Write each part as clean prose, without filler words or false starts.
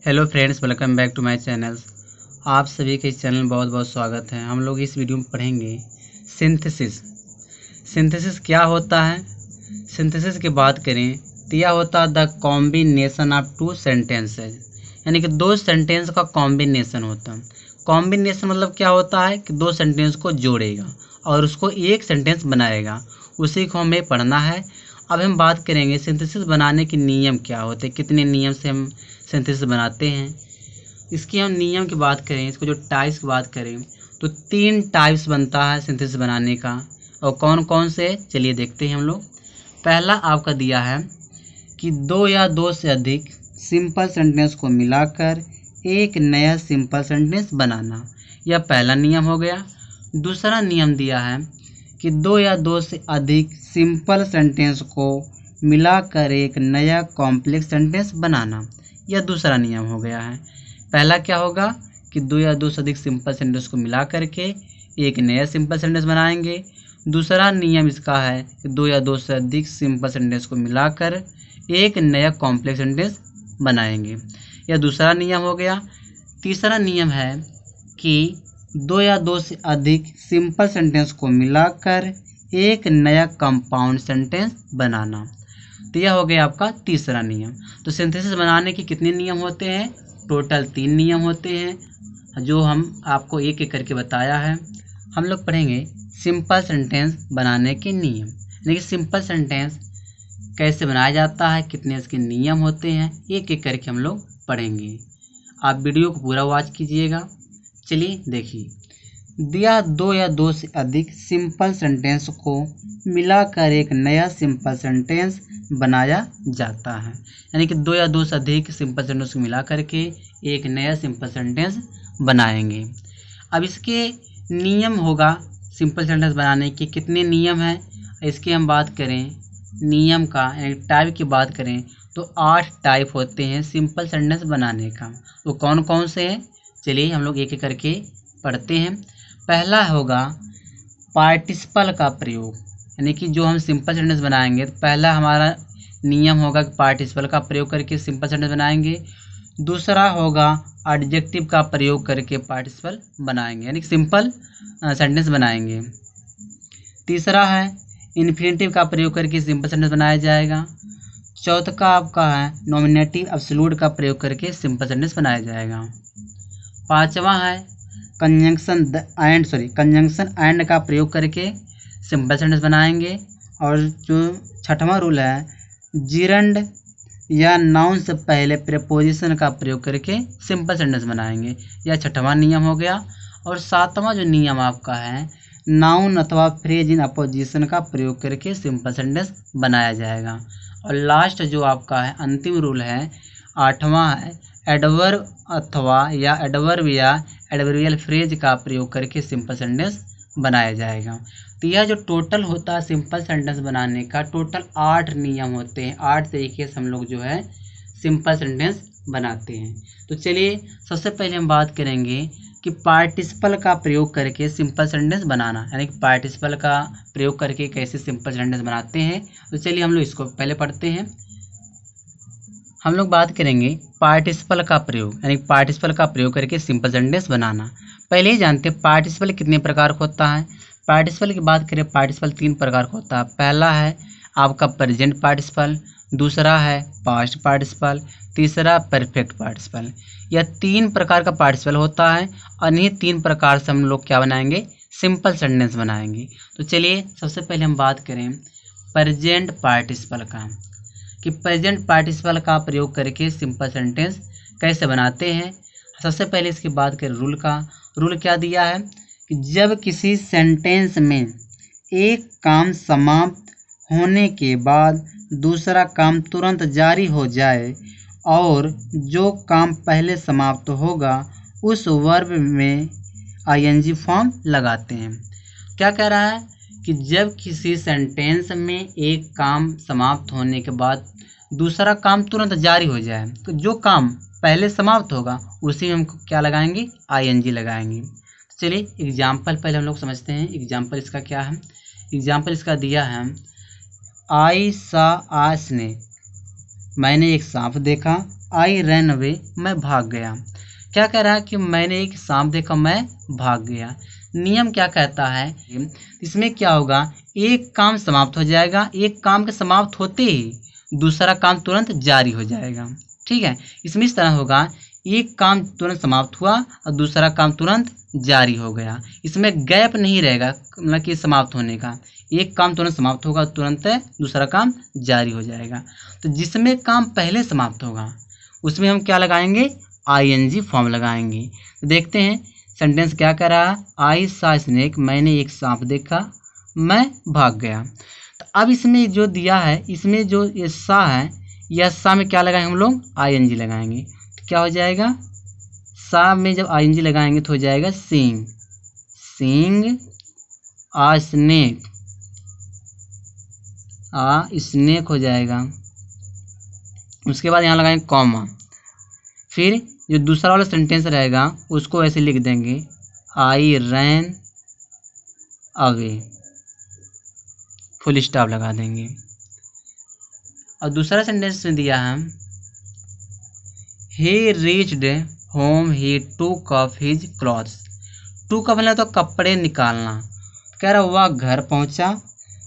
Hello friends, welcome back to my channel. आप सभी के इस चैनल में बहुत बहुत स्वागत है। हम लोग इस वीडियो में पढ़ेंगे सिंथेसिस। सिंथेसिस क्या होता है। सिंथेसिस की बात करें तो यह होता है the combination of two sentences, यानी कि दो सेंटेंस का कॉम्बिनेशन होता है। कॉम्बिनेशन मतलब क्या होता है कि दो सेंटेंस को जोड़ेगा और उसको एक सेंटेंस बनाएगा, उसी को हमें पढ़ना है। अब हम बात करेंगे सिंथेसिस बनाने के नियम क्या होते हैं, कितने नियम से हम सिंथेसिस बनाते हैं। इसकी हम नियम की बात करें, इसको जो टाइप्स की बात करें तो 3 टाइप्स बनता है सिंथेसिस बनाने का। और कौन कौन से, चलिए देखते हैं हम लोग। पहला आपका दिया है कि 2 या 2 से अधिक सिंपल सेंटेंस को मिलाकर एक नया सिंपल सेंटेंस बनाना, यह पहला नियम हो गया। दूसरा नियम दिया है कि 2 या 2 से अधिक सिंपल सेंटेंस को मिलाकर एक नया कॉम्प्लेक्स सेंटेंस बनाना, यह दूसरा नियम हो गया है। पहला क्या होगा कि 2 या 2 से अधिक सिंपल सेंटेंस को मिला करके एक नया सिंपल सेंटेंस बनाएंगे। दूसरा नियम इसका है कि 2 या 2 से अधिक सिंपल सेंटेंस को मिलाकर एक नया कॉम्प्लेक्स सेंटेंस बनाएंगे, यह दूसरा नियम हो गया। तीसरा नियम है कि 2 या 2 से अधिक सिंपल सेंटेंस को मिलाकर एक नया कंपाउंड सेंटेंस बनाना, तो यह हो गया आपका तीसरा नियम। तो सिंथेसिस बनाने के कितने नियम होते हैं, टोटल 3 नियम होते हैं, जो हम आपको एक एक करके बताया है। हम लोग पढ़ेंगे सिंपल सेंटेंस बनाने के नियम, यानी कि सिंपल सेंटेंस कैसे बनाया जाता है, कितने इसके नियम होते हैं, एक एक करके हम लोग पढ़ेंगे। आप वीडियो को पूरा वॉच कीजिएगा। चलिए देखिए, दिया 2 या 2 से अधिक सिंपल सेंटेंस को मिलाकर एक नया सिंपल सेंटेंस बनाया जाता है, यानी कि 2 या 2 से अधिक सिंपल सेंटेंस को मिला करके एक नया सिंपल सेंटेंस बनाएंगे। अब इसके नियम होगा सिंपल सेंटेंस बनाने के कितने नियम हैं, इसकी हम बात करें नियम का, यानी टाइप की बात करें तो 8 टाइप होते हैं सिंपल सेंटेंस बनाने का। वो कौन कौन से हैं, चलिए हम लोग एक एक करके पढ़ते हैं। पहला होगा पार्टिसिपल का प्रयोग, यानी कि जो हम सिंपल सेंटेंस बनाएंगे तो पहला हमारा नियम होगा कि पार्टिसिपल का प्रयोग करके सिंपल सेंटेंस बनाएंगे। दूसरा होगा एडजेक्टिव का प्रयोग करके पार्टिसिपल बनाएंगे, यानी कि सिंपल सेंटेंस बनाएंगे। तीसरा है इन्फिनेटिव का प्रयोग करके सिंपल सेंटेंस बनाया जाएगा। चौथा का आपका है नॉमिनेटिव एब्सोल्यूट का प्रयोग करके सिंपल सेंटेंस बनाया जाएगा। पांचवा है कंजंक्शन एंड का प्रयोग करके सिंपल सेंटेंस बनाएंगे। और जो छठवां रूल है जिरंड या नाउन से पहले प्रीपोजिशन का प्रयोग करके सिंपल सेंटेंस बनाएंगे, यह छठवां नियम हो गया। और सातवां जो नियम आपका है नाउन अथवा फ्रेज इन अपोजिशन का प्रयोग करके सिंपल सेंटेंस बनाया जाएगा। और लास्ट जो आपका है अंतिम रूल है आठवां है एडवर्ब अथवा या एडवर्ब या एडवर्बियल फ्रेज का प्रयोग करके सिंपल सेंटेंस बनाया जाएगा। तो यह जो टोटल होता है सिंपल सेंटेंस बनाने का, टोटल 8 नियम होते हैं। 8 तरीके से हम लोग जो है सिंपल सेंटेंस बनाते हैं। तो चलिए सबसे पहले हम बात करेंगे कि पार्टिसिपल का प्रयोग करके सिंपल सेंटेंस बनाना, यानी कि पार्टिसिपल का प्रयोग करके कैसे सिंपल सेंटेंस बनाते हैं। तो चलिए हम लोग इसको पहले पढ़ते हैं। हम लोग बात करेंगे पार्टिसिपल का प्रयोग, यानी पार्टिसिपल का प्रयोग करके सिंपल सेंटेंस बनाना। पहले ही जानते हैं पार्टिसिपल कितने प्रकार का होता है। पार्टिसिपल की बात करें, पार्टिसिपल 3 प्रकार का होता है। पहला है आपका प्रेजेंट पार्टिसिपल, दूसरा है पास्ट पार्टिसिपल, तीसरा परफेक्ट पार्टिसिपल। यह 3 प्रकार का पार्टिसिपल होता है और इन्हीं 3 प्रकार से हम लोग क्या बनाएंगे, सिंपल सेंटेंस बनाएंगे। तो चलिए सबसे पहले हम बात करें प्रेजेंट पार्टिसिपल का, कि प्रेजेंट पार्टिसिपल का प्रयोग करके सिंपल सेंटेंस कैसे बनाते हैं। सबसे पहले इसकी बात करें रूल का। रूल क्या दिया है कि जब किसी सेंटेंस में एक काम समाप्त होने के बाद दूसरा काम तुरंत जारी हो जाए और जो काम पहले समाप्त होगा उस वर्ब में आईएनजी फॉर्म लगाते हैं। क्या कह रहा है कि जब किसी सेंटेंस में एक काम समाप्त होने के बाद दूसरा काम तुरंत जारी हो जाए, तो जो काम पहले समाप्त होगा उसी में हम क्या लगाएंगे, आईएनजी लगाएंगे। चलिए एग्जाम्पल पहले हम लोग समझते हैं। एग्जाम्पल इसका क्या है, एग्जाम्पल इसका दिया है आई सा आ स्नेक, मैंने एक सांप देखा। आई रैन अवे, मैं भाग गया। क्या कह रहा है कि मैंने एक सांप देखा, मैं भाग गया। नियम क्या कहता है, इसमें क्या होगा, एक काम समाप्त हो जाएगा, एक काम के समाप्त होते ही दूसरा काम तुरंत जारी हो जाएगा। ठीक है, इसमें इस तरह होगा, एक काम तुरंत समाप्त हुआ और दूसरा काम तुरंत जारी हो गया। इसमें गैप नहीं रहेगा, मतलब कि समाप्त होने का। एक काम तुरंत समाप्त होगा, तुरंत दूसरा काम जारी हो जाएगा। तो जिसमें काम पहले समाप्त होगा उसमें हम क्या लगाएंगे, आईएनजी फॉर्म लगाएंगे। तो देखते हैं सेंटेंस क्या कह रहा है, आई सा स्नेक, मैंने एक सांप देखा, मैं भाग गया। तो अब इसमें जो दिया है, इसमें जो ये सा है, यह सा में क्या लगाएंगे हम लोग, आईएनजी लगाएंगे। तो क्या हो जाएगा, सा में जब आईएनजी लगाएंगे तो हो जाएगा सीइंग, सीइंग आ स्नेक, आ स्नेक हो जाएगा। उसके बाद यहाँ लगाएंगे कॉमा, फिर जो दूसरा वाला सेंटेंस रहेगा उसको ऐसे लिख देंगे, आई रैन अवे, फुल स्टॉप लगा देंगे। और दूसरा सेंटेंस में दिया है, ही रीच्ड होम ही टूक ऑफ हिज क्लॉथ्स। टूक ऑफ मतलब तो कपड़े निकालना, कह रहा वह घर पहुंचा,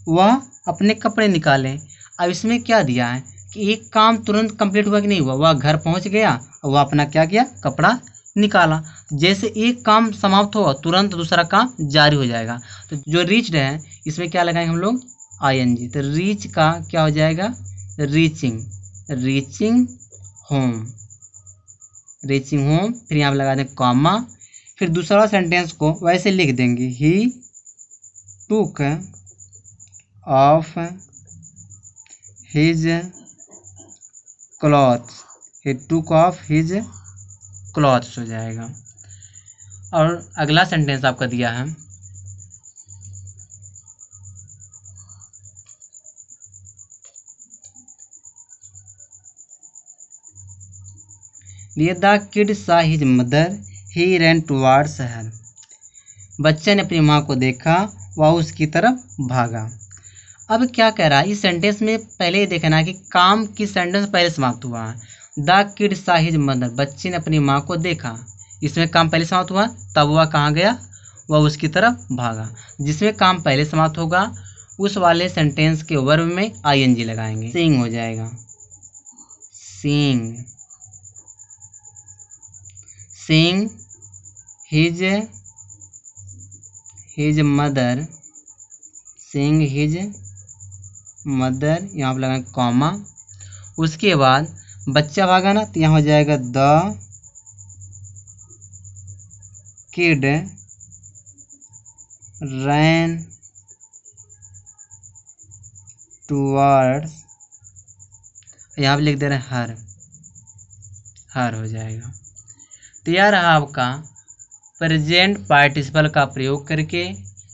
वह अपने कपड़े निकाले। अब इसमें क्या दिया है कि एक काम तुरंत कंप्लीट हुआ कि नहीं हुआ, वह घर पहुंच गया और वह अपना क्या किया, कपड़ा निकाला। जैसे एक काम समाप्त हुआ तुरंत दूसरा काम जारी हो जाएगा। तो जो रीच्ड है इसमें क्या लगाएंगे हम लोग, आईएनजी। तो रीच का क्या हो जाएगा, reaching, reaching home, reaching home. फिर यहाँ पे लगा दें कॉमा, फिर दूसरा सेंटेंस को वैसे लिख देंगे, ही टूक ऑफ हिज क्लॉथ्स, ही टूक ऑफ हिज क्लॉथ्स हो जाएगा। और अगला सेंटेंस आपका दिया है, the kid saw his mother he ran towards her. बच्चे ने अपनी माँ को देखा, वह उसकी तरफ भागा। अब क्या कह रहा है, इस सेंटेंस में पहले ही देखना है कि काम की सेंटेंस पहले समाप्त हुआ है। The kid saw his mother, बच्चे ने अपनी माँ को देखा, इसमें काम पहले समाप्त हुआ, तब वह कहाँ गया, वह उसकी तरफ भागा। जिसमें काम पहले समाप्त होगा उस वाले सेंटेंस के वर्ब में आईएनजी लगाएंगे, सीइंग हो जाएगा, seeing, seeing his mother, seeing his mother, यहाँ पर लगाएंगे कॉमा। उसके बाद बच्चा भागा ना, तो यहाँ हो जाएगा द किड रैन टुवर्ड्स, यहाँ पे लिख दे रहे हैं हर, हर हो जाएगा। तो यह रहा आपका प्रेजेंट पार्टिसिपल का प्रयोग करके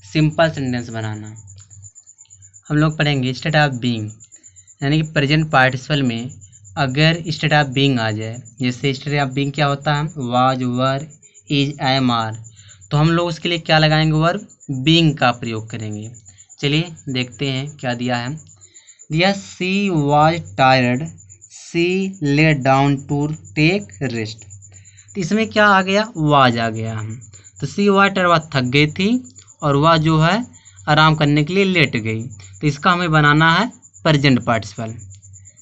सिंपल सेंटेंस बनाना। हम लोग पढ़ेंगे स्टेट ऑफ बीइंग, यानी कि प्रेजेंट पार्टिसिपल में अगर स्टेट ऑफ बीइंग आ जाए, जैसे स्टेट ऑफ बीइंग क्या होता है, was, were, is, am, are, तो हम लोग उसके लिए क्या लगाएंगे, वर्ब बीइंग का प्रयोग करेंगे। चलिए देखते हैं क्या दिया है। दिया she was tired, C lay down to take rest. तो इसमें क्या आ गया, वाज आ गया। तो सी वाज टायर्ड, वह थक गई थी और वह जो है आराम करने के लिए लेट गई। तो इसका हमें बनाना है प्रेजेंट पार्टिसिपल।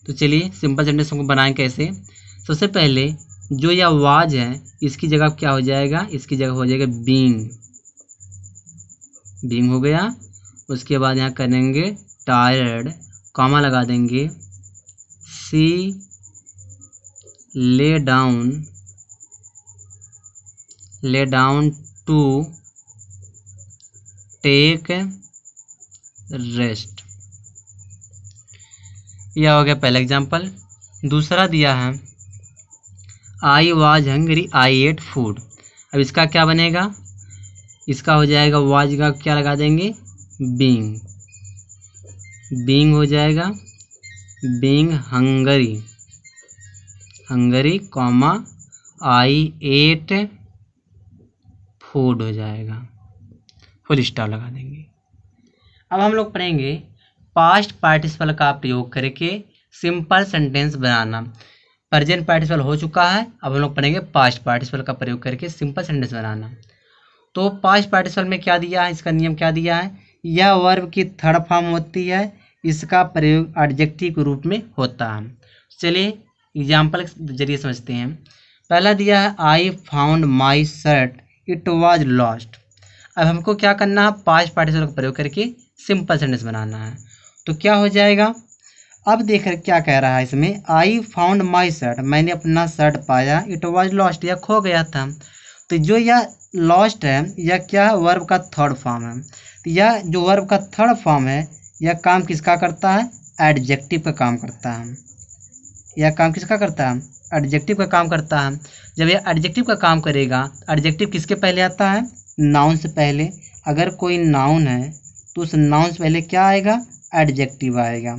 तो चलिए सिंपल सेंटेंस को बनाएं कैसे। सबसे पहले जो यह वाज है इसकी जगह क्या हो जाएगा, इसकी जगह हो जाएगा बीइंग, बीइंग हो गया। उसके बाद यहाँ करेंगे टायर्ड, कॉमा लगा देंगे, सी lay down to take rest. यह हो गया पहला एग्जाम्पल। दूसरा दिया है I was hungry I ate food. अब इसका क्या बनेगा, इसका हो जाएगा वाज का क्या लगा देंगे, बीइंग, बीइंग हो जाएगा, बीइंग हंगरी, हंगरी कॉमा आई एट फूड हो जाएगा, फुल स्टॉप लगा देंगे। अब हम लोग पढ़ेंगे पास्ट पार्टिसिपल का प्रयोग करके सिंपल सेंटेंस बनाना। प्रेजेंट पार्टिसिपल हो चुका है, अब हम लोग पढ़ेंगे पास्ट पार्टिसिपल का प्रयोग करके सिंपल सेंटेंस बनाना। तो पास्ट पार्टिसिपल में क्या दिया है, इसका नियम क्या दिया है, यह वर्ब की थर्ड फॉर्म होती है, इसका प्रयोग एडजेक्टिव के रूप में होता है। चलिए एग्जाम्पल के जरिए समझते हैं। पहला दिया है I found my shirt it was lost. अब हमको क्या करना है, पास्ट पार्टिसिपल का प्रयोग करके सिंपल सेंटेंस बनाना है। तो क्या हो जाएगा, अब देख क्या कह रहा है इसमें, आई फाउंड माई शर्ट, मैंने अपना शर्ट पाया, इट वॉज लॉस्ट, यह खो गया था। तो जो यह लॉस्ट है यह क्या है, वर्ब का थर्ड फॉर्म है। तो यह जो वर्ब का थर्ड फॉर्म है यह काम किसका करता है, एडजेक्टिव का काम करता है। यह काम किसका करता है, एडजेक्टिव का काम करता है। जब यह एडजेक्टिव का काम करेगा, एडजेक्टिव किसके पहले आता है, नाउन से पहले। अगर कोई नाउन है तो उस नाउन से पहले क्या आएगा, एडजेक्टिव आएगा।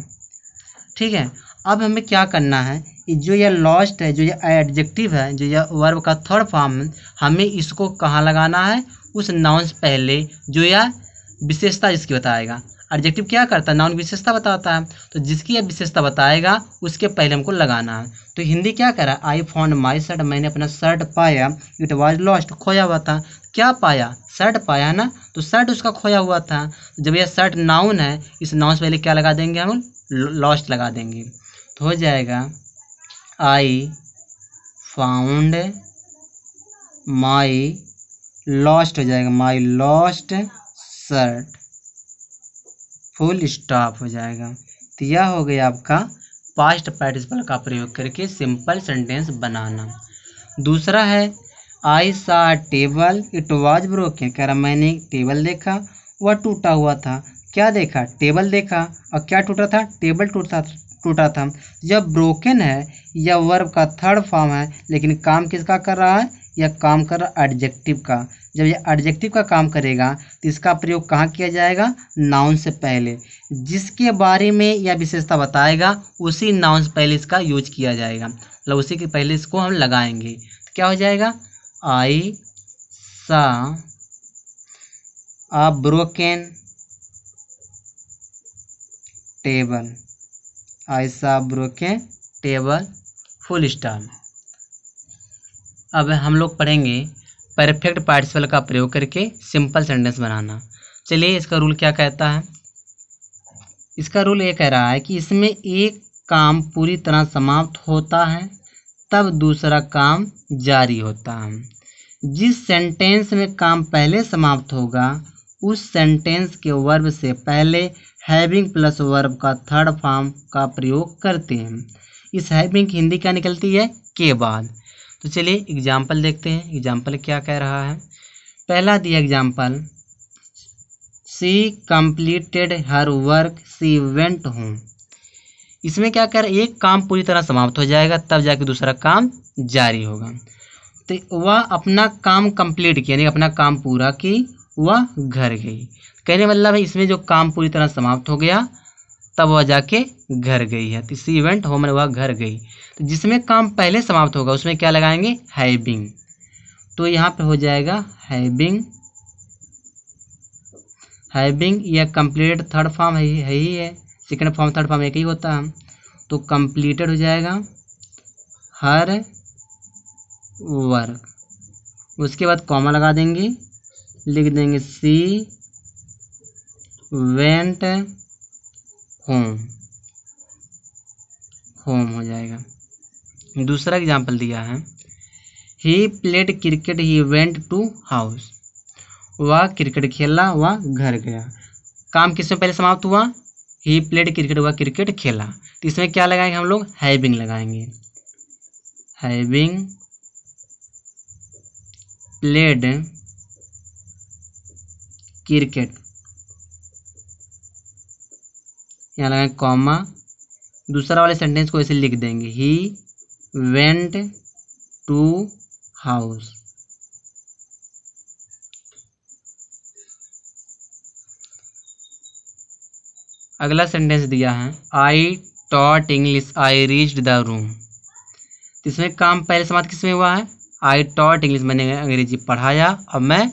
ठीक है, अब हमें क्या करना है, जो यह लॉस्ट है, जो यह एडजेक्टिव है, जो यह वर्ब का थर्ड फॉर्म है, हमें इसको कहाँ लगाना है, उस नाउन से पहले, जो यह विशेषता जिसकी बताएगा। एडजेक्टिव क्या करता है, नाउन विशेषता बताता है, तो जिसकी यह विशेषता बताएगा उसके पहले हमको लगाना है। तो हिंदी क्या कह रहा है, आई फाउंड माई शर्ट, मैंने अपना शर्ट पाया, इट वॉज लॉस्ट, खोया हुआ था। क्या पाया, शर्ट पाया ना, तो शर्ट उसका खोया हुआ था। जब यह शर्ट नाउन है, इस नाउन से पहले क्या लगा देंगे हम, लॉस्ट लगा देंगे। तो हो जाएगा आई फाउंड माई लॉस्ट, हो जाएगा माई लॉस्ट शर्ट, फुल स्टॉप हो जाएगा। तो यह हो गया आपका पास्ट पार्टिसिपल का प्रयोग करके सिंपल सेंटेंस बनाना। दूसरा है आई सा टेबल इट वॉज ब्रोकन, कह रहा मैंने टेबल देखा वह टूटा हुआ था। क्या देखा, टेबल देखा, और क्या टूटा था, टेबल टूटा था। जब ब्रोकन है यह वर्ब का थर्ड फॉर्म है, लेकिन काम किसका कर रहा है, यह काम कर रहा है एडजेक्टिव का। जब यह एडजेक्टिव का काम करेगा तो इसका प्रयोग कहाँ किया जाएगा, नाउन से पहले। जिसके बारे में यह विशेषता बताएगा उसी नाउन से पहले इसका यूज किया जाएगा, मतलब उसी के पहले इसको हम लगाएंगे। तो क्या हो जाएगा, आई सा अ ब्रोकन टेबल, आई सा ब्रोकन टेबल, फुल स्टॉप। अब हम लोग पढ़ेंगे परफेक्ट पार्टिसिपल का प्रयोग करके सिंपल सेंटेंस बनाना। चलिए इसका रूल क्या कहता है, इसका रूल ये कह रहा है कि इसमें एक काम पूरी तरह समाप्त होता है तब दूसरा काम जारी होता है। जिस सेंटेंस में काम पहले समाप्त होगा उस सेंटेंस के वर्ब से पहले हैविंग प्लस वर्ब का थर्ड फॉर्म का प्रयोग करते हैं। इस हैविंग की हिंदी क्या निकलती है, के बाद। तो चलिए एग्जाम्पल देखते हैं, एग्जाम्पल क्या कह रहा है। पहला दिया example, she completed her work she went home. इसमें क्या कह रहा है, एक काम पूरी तरह समाप्त हो जाएगा तब जाके दूसरा काम जारी होगा। तो वह अपना काम कंप्लीट किया, यानी अपना काम पूरा की, वह घर गई। कहने मतलब है इसमें जो काम पूरी तरह समाप्त हो गया तब वह जाके घर गई है। तो शी वेंट होम, वह घर गई। तो जिसमें काम पहले समाप्त होगा उसमें क्या लगाएंगे, हैविंग। तो यहाँ पे हो जाएगा हैविंग, हैविंग यह कंप्लीट थर्ड फॉर्म है ही है, सेकंड फॉर्म थर्ड फॉर्म एक ही होता है। तो कंप्लीटेड हो जाएगा हर वर्क, उसके बाद कॉमा लगा देंगे, लिख देंगे शी वेंट होम, होम हो जाएगा। दूसरा एग्जाम्पल दिया है, he played cricket he went to house. वह क्रिकेट खेला, वह घर गया। काम किसमें पहले समाप्त हुआ, ही प्लेड क्रिकेट, हुआ क्रिकेट खेला। तो इसमें क्या लगाएंगे हम लोग, हैविंग लगाएंगे, हैविंग प्लेड क्रिकेट, यहाँ लगाएंगे कॉमा, दूसरा वाले सेंटेंस को ऐसे लिख देंगे, ही वेंट टू हाउस। अगला सेंटेंस दिया है, I taught English I reached the room. इसमें काम पहले समाप्त किसमें हुआ है, आई टॉट इंग्लिश, मैंने अंग्रेजी पढ़ाया और मैं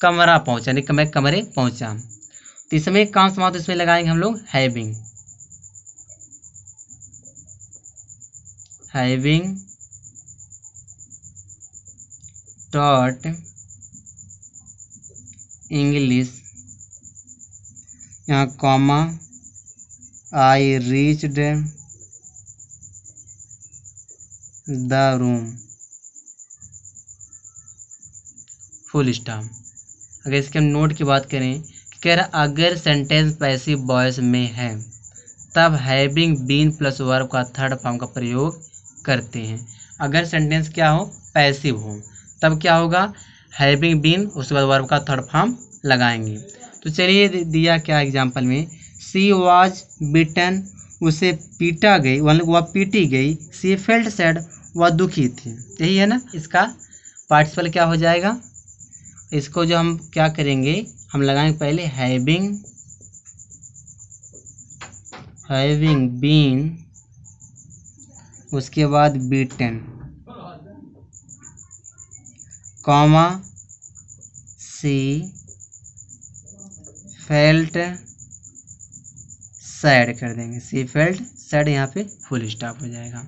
कमरा पहुंचा, यानी मैं कमरे पहुंचा। तो इसमें काम समाप्त, इसमें लगाएंगे हम लोग हैविंग, हैविंग टॉट इंग्लिश, यहाँ comma, I reached the room, full stop. अगर इसके हम नोट की बात करें, कह रहा अगर सेंटेंस पैसिव वॉइस में है तब हैविंग बीन प्लस वर्ब का थर्ड फॉर्म का प्रयोग करते हैं। अगर सेंटेंस क्या हो, पैसिव हो, तब क्या होगा, हैविंग बीन उसके बाद वर्ब का थर्ड फॉर्म लगाएंगे। तो चलिए दिया क्या एग्जाम्पल में, सी वाज बिटन, उसे पीटा गई, वह पीटी गई, सी फेल्ट सैड, वह दुखी थी। यही है ना, इसका पार्टिसिपल क्या हो जाएगा। इसको जो हम क्या करेंगे, हम लगाएंगे पहले हैविंग बीन, उसके बाद बीटन, कॉमा, सी फेल्ट सैड कर देंगे, सी फेल्ट सैड, यहाँ पे फुल स्टॉप हो जाएगा।